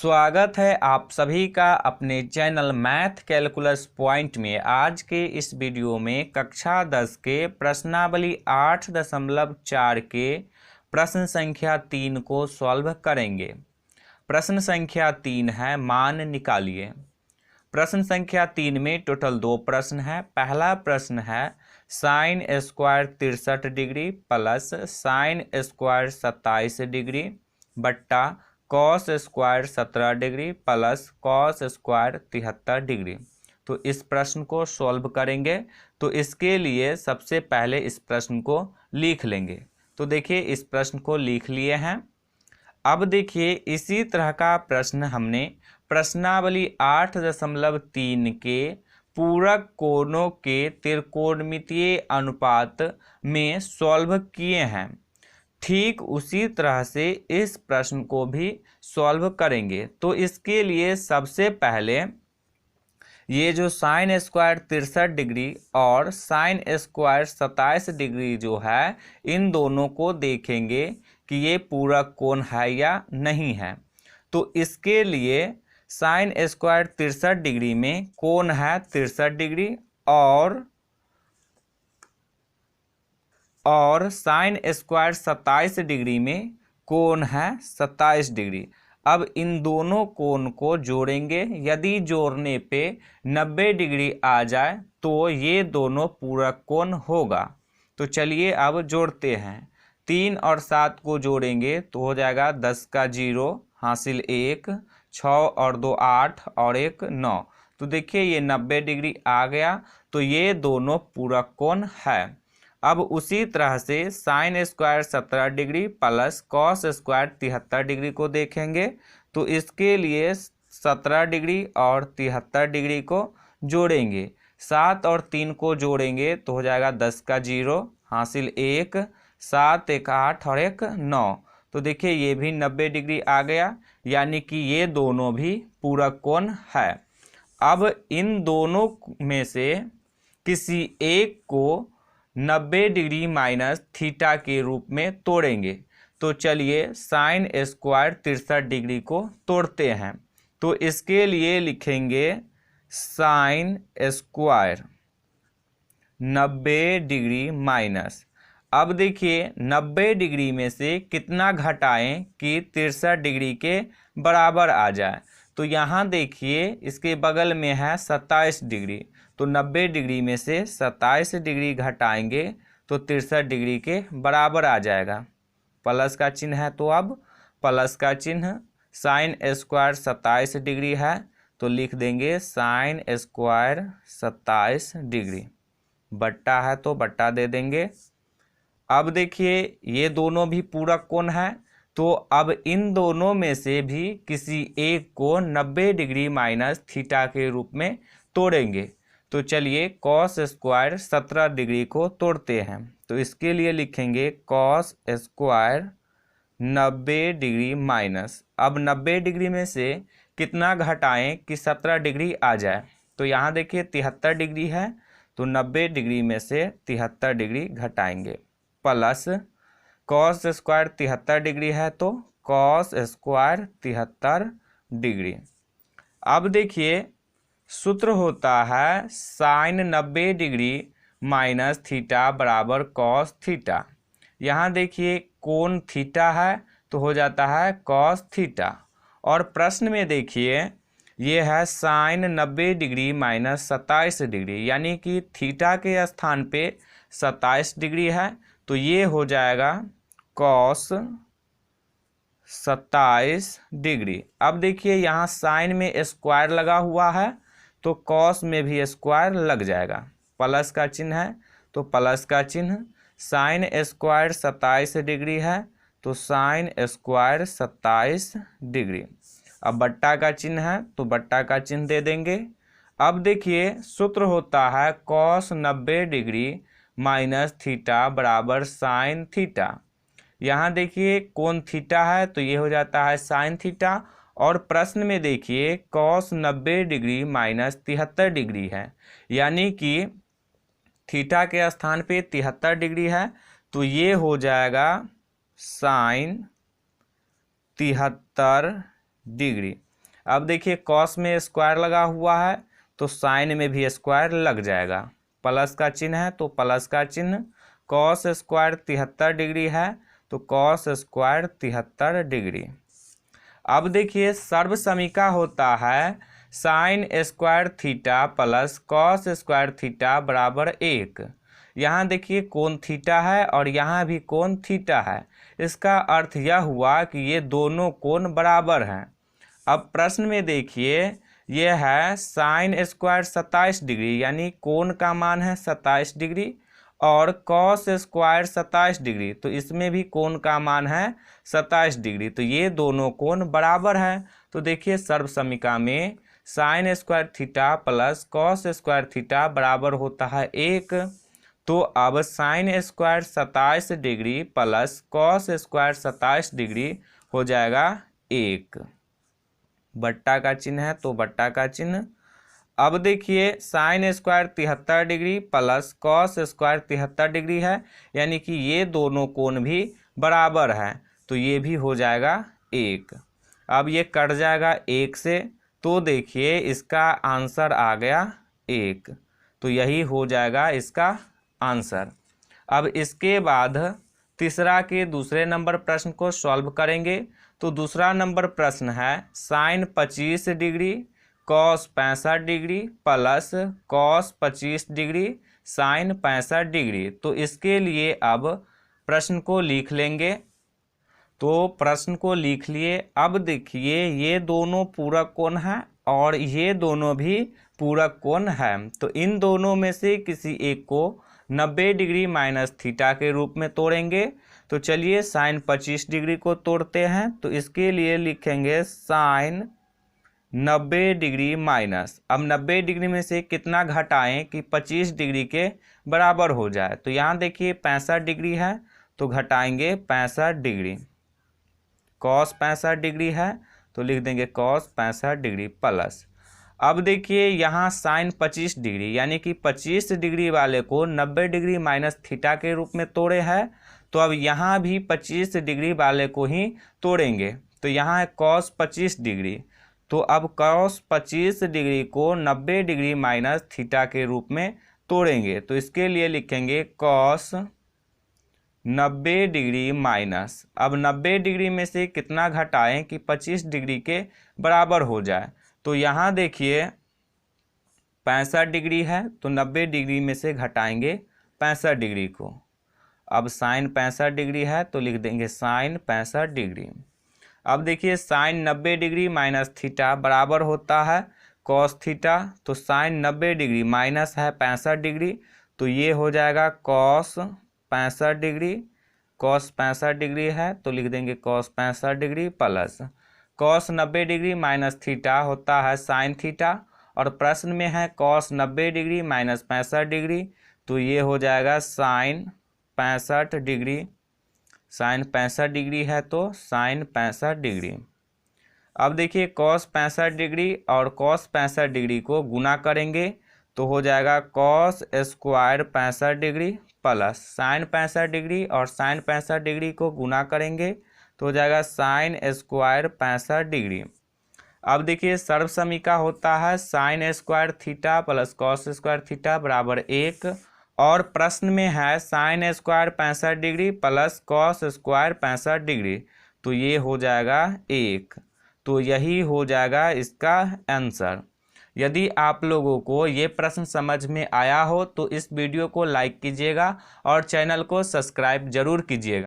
स्वागत है आप सभी का अपने चैनल मैथ कैलकुलस पॉइंट में। आज के इस वीडियो में कक्षा 10 के प्रश्नावली 8.4 के प्रश्न संख्या 3 को सॉल्व करेंगे। प्रश्न संख्या 3 है मान निकालिए। प्रश्न संख्या 3 में टोटल 2 प्रश्न है। पहला प्रश्न है sine square 63 degree plus sine square 27 degree बट्टा cos square 17 degree plus cos square 73 degree. तो इस प्रश्न को सॉल्व करेंगे। तो इसके लिए सबसे पहले इस प्रश्न को लिख लेंगे। तो देखिए इस प्रश्न को लिख लिए हैं। अब देखिए इसी तरह का प्रश्न हमने प्रश्नावली 8.3 के पूरक कोणों के त्रिकोणमितीय अनुपात में सॉल्व किए हैं। ठीक उसी तरह से इस प्रश्न को भी सॉल्व करेंगे। तो इसके लिए सबसे पहले ये जो साइन स्क्वायर 63 डिग्री और साइन स्क्वायर 27 डिग्री जो है इन दोनों को देखेंगे कि ये पूरक कोण है या नहीं है। तो इसके लिए साइन स्क्वायर 63 डिग्री में कोण है 63 डिग्री और साइन स्क्वायर 27 डिग्री में कोण है 27 डिग्री। अब इन दोनों कोण को जोड़ेंगे। यदि जोड़ने पे 90 डिग्री आ जाए तो ये दोनों पूरक कोण होगा। तो चलिए अब जोड़ते हैं। 3 और 7 को जोड़ेंगे तो हो जाएगा 10 का 0 हासिल 1, 6 और 2 8 और 1 9। तो देखिए ये 90 डिग्री आ गया। तो ये दोनों पूरक कोण है। अब उसी तरह से sine square 17 degree plus cos square 73 degree को देखेंगे। तो इसके लिए 17 डिग्री और 73 डिग्री को जोड़ेंगे। 7 और 3 को जोड़ेंगे तो हो जाएगा 10 का 0 हासिल 1, 7 1 8 और 1 9। तो देखिए ये भी 90 डिग्री आ गया, यानी कि ये दोनों भी पूरक कोण है। अब इन दोनों में से किसी एक को 90 डिग्री माइनस थीटा के रूप में तोड़ेंगे। तो चलिए साइन स्क्वायर 63 डिग्री को तोड़ते हैं। तो इसके लिए लिखेंगे साइन स्क्वायर 90 डिग्री माइनस। अब देखिए 90 डिग्री में से कितना घटाएं कि 63 डिग्री के बराबर आ जाए। तो यहाँ देखिए इसके बगल में है 27 डिग्री। तो 90 डिग्री में से 27 डिग्री घटाएंगे तो 63 डिग्री के बराबर आ जाएगा। प्लस का चिन्ह है तो अब प्लस का चिन्ह। साइन स्क्वायर 27 डिग्री है तो लिख देंगे साइन स्क्वायर 27 डिग्री। बट्टा है तो बट्टा दे देंगे। अब देखिए ये दोनों भी पूरक कोण है। तो अब इन दोनों में से भी किसी एक को 90 डिग्री माइनस थीटा के रूप में तोड़ेंगे। तो चलिए कॉस स्क्वायर 17 डिग्री को तोड़ते हैं। तो इसके लिए लिखेंगे कॉस स्क्वायर 90 डिग्री माइनस। अब 90 डिग्री में से कितना घटाएं कि 17 डिग्री आ जाए। तो यहाँ देखिए 73 डिग्री है तो 90 डिग्री में से 73 डिग्री घटाएंगे। प्लस कॉस स्क्वायर 73 डिग्री है तो कॉस स्क्वायर 73 डिग्री। अब देखिए सूत्र होता है साइन 90 डिग्री माइनस थीटा बराबर कॉस थीटा। यहाँ देखिए कोण थीटा है तो हो जाता है कॉस थीटा। और प्रश्न में देखिए ये है साइन 90 डिग्री माइनस 27 डिग्री, यानी कि थीटा के स्थान पे 27 डिग्री है तो ये हो जाएगा कॉस 27 डिग्री। अब देखिए यहाँ साइन में स्क्वायर लगा हुआ है तो कॉस में भी स्क्वायर लग जाएगा। प्लस का चिन्ह है तो प्लस का चिन्ह। साइन स्क्वायर 27 डिग्री है तो साइन स्क्वायर 27 डिग्री। अब बट्टा का चिन्ह है तो बट्टा का चिन्ह दे देंगे। अब देखिए सूत्र होता है कॉस 90 डिग्री माइनस थीटा बराबर साइन थीटा। यहाँ देखिए कोण थीटा है तो ये हो जाता है साइन थीटा। और प्रश्न में देखिए कॉस 90 डिग्री माइनस 73 डिग्री है, यानी कि थीटा के स्थान पे 73 डिग्री है तो ये हो जाएगा साइन 73 डिग्री। अब देखिए कॉस में स्क्वायर लगा हुआ है तो साइन में भी स्क्वायर लग जाएगा, प्लस का चिन्ह है तो प्लस का चिन्ह। कॉस स्क्वायर 73 डिग्री है तो कॉस स्क्वायर 73 डिग्री। अब देखिए सर्व समीका होता है sine square theta plus cos square theta बराबर 1। यहाँ देखिए कोण थीटा है और यहाँ भी कोण थीटा है, इसका अर्थ यह हुआ कि ये दोनों कोण बराबर हैं। अब प्रश्न में देखिए ये है साइन स्क्वायर 27 डिग्री यानी कोण का मान है 27 डिग्री और कॉस स्क्वायर 27 डिग्री, तो इसमें भी कोण का मान है 27 डिग्री, तो ये दोनों कोण बराबर है। तो देखिए सर्व समीका में sine square theta plus cos square theta बराबर होता है 1। तो अब sign square 27 degree plus cos square 27 degree हो जाएगा 1। बट्टा का चिन्ह है तो बट्टा का चिन्ह। अब देखिए sine square 73 degree plus cos square 73 degree है यानी कि ये दोनों कोण भी बराबर है, तो ये भी हो जाएगा 1। अब ये कट जाएगा 1 से, तो देखिए इसका आंसर आ गया 1, तो यही हो जाएगा इसका आंसर। अब इसके बाद तीसरा के दूसरे नंबर प्रश्न को सॉल्व करेंगे। तो दूसरा नंबर प्रश्न है sine 25 degree cos 65 degree plus cos 25 degree sine 65 degree. तो इसके लिए अब प्रश्न को लिख लेंगे। तो प्रश्न को लिख लिए। अब देखिए ये दोनों पूरक कोण हैं और ये दोनों भी पूरक कोण है, तो इन दोनों में से किसी एक को 90 डिग्री माइनस थीटा के रूप में तोड़ेंगे। तो चलिए साइन 25 डिग्री को तोड़ते हैं। तो इसके लिए लिखेंगे साइन 90 डिग्री माइनस, अब 90 डिग्री में से कितना घटाएं कि 25 डिग्री के बराबर हो जाए। तो यहाँ देखिए 65 डिग्री है तो घटाएंगे 65 डिग्री। कॉस 65 डिग्री है तो लिख देंगे कॉस 65 डिग्री प्लस। अब देखिए यहाँ साइन 25 डिग्री यानी कि 25 डिग्री वाले को 90 डिग्री माइनस थीटा के रूप में तोड़े हैं, तो अब यहाँ भी 25 डिग्री वाले को ही तोड़ेंगे। तो यहाँ है कॉस 25 डिग्री, तो अब कॉस 25 डिग्री को 90 डिग्री माइनस थीटा के रूप में तोड़ेंगे। तो इसके लिए लिखेंगे कॉस 90 डिग्री माइनस, अब 90 डिग्री में से कितना घटाएं कि 25 डिग्री के बराबर हो जाए। तो यहाँ देखिए 65 डिग्री है तो 90 डिग्री में से घटाएंगे 65 डिग्री को। अब साइन 65 डिग्री है तो लिख देंगे साइन 65 डिग्री। अब देखिए साइन 90 डिग्री माइनस थीटा बराबर होता है कॉस थीटा, तो साइन 90 डिग्री माइनस है 65 डिग्री, तो ये हो जाएगा कॉस 65 डिग्री। कॉस 65 डिग्री है तो लिख देंगे cos 65 degree plus cos 90 degree minus theta होता है साइन थीटा, और प्रश्न में है कॉस 90 डिग्री माइनस 65 डिग्री, तो ये हो जाएगा साइन 65 डिग्री। साइन 65 डिग्री है तो साइन 65 डिग्री। अब देखिए कॉस 65 डिग्री और कॉस 65 डिग्री को गुना करेंगे तो हो जाएगा cos square 65 degree plus sign 65 degree और साइन 65 डिग्री को गुना करेंगे तो हो जाएगा साइन स्क्वायर 65 डिग्री। अब देखिए सर्व समीका होता है sine square theta plus cos square theta बराबर 1, और प्रश्न में है sine square 65 degree plus cos square 65 degree, तो ये हो जाएगा 1। तो यही हो जाएगा इसका आंसर। यदि आप लोगों को ये प्रश्न समझ में आया हो तो इस वीडियो को लाइक कीजिएगा और चैनल को सब्सक्राइब जरूर कीजिएगा।